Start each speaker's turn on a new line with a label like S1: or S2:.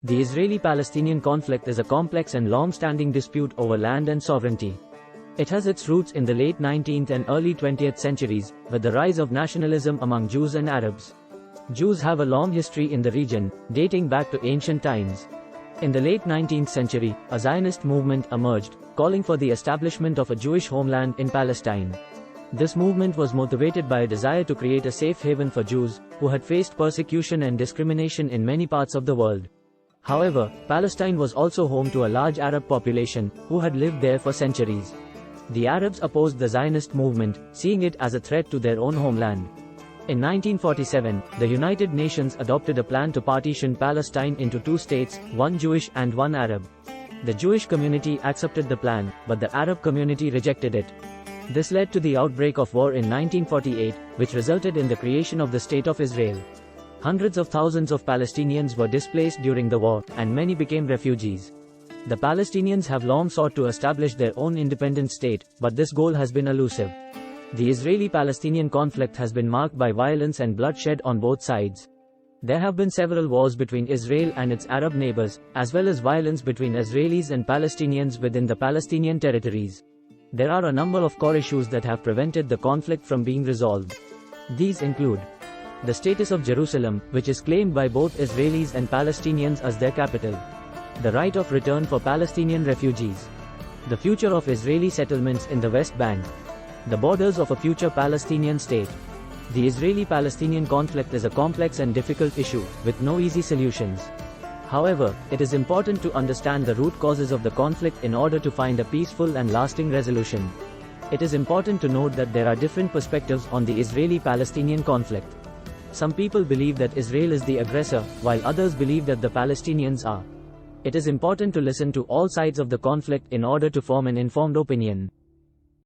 S1: The Israeli-Palestinian conflict is a complex and long-standing dispute over land and sovereignty. It has its roots in the late 19th and early 20th centuries, with the rise of nationalism among Jews and Arabs. Jews have a long history in the region, dating back to ancient times. In the late 19th century, a Zionist movement emerged, calling for the establishment of a Jewish homeland in Palestine. This movement was motivated by a desire to create a safe haven for Jews, who had faced persecution and discrimination in many parts of the world. However, Palestine was also home to a large Arab population, who had lived there for centuries. The Arabs opposed the Zionist movement, seeing it as a threat to their own homeland. In 1947, the United Nations adopted a plan to partition Palestine into two states, one Jewish and one Arab. The Jewish community accepted the plan, but the Arab community rejected it. This led to the outbreak of war in 1948, which resulted in the creation of the State of Israel. Hundreds of thousands of Palestinians were displaced during the war, and many became refugees. The Palestinians have long sought to establish their own independent state, but this goal has been elusive. The Israeli-Palestinian conflict has been marked by violence and bloodshed on both sides. There have been several wars between Israel and its Arab neighbors, as well as violence between Israelis and Palestinians within the Palestinian territories. There are a number of core issues that have prevented the conflict from being resolved. These include the status of Jerusalem, which is claimed by both Israelis and Palestinians as their capital. The right of return for Palestinian refugees. The future of Israeli settlements in the West Bank. The borders of a future Palestinian state. The Israeli-Palestinian conflict is a complex and difficult issue, with no easy solutions. However, it is important to understand the root causes of the conflict in order to find a peaceful and lasting resolution. It is important to note that there are different perspectives on the Israeli-Palestinian conflict. Some people believe that Israel is the aggressor, while others believe that the Palestinians are. It is important to listen to all sides of the conflict in order to form an informed opinion.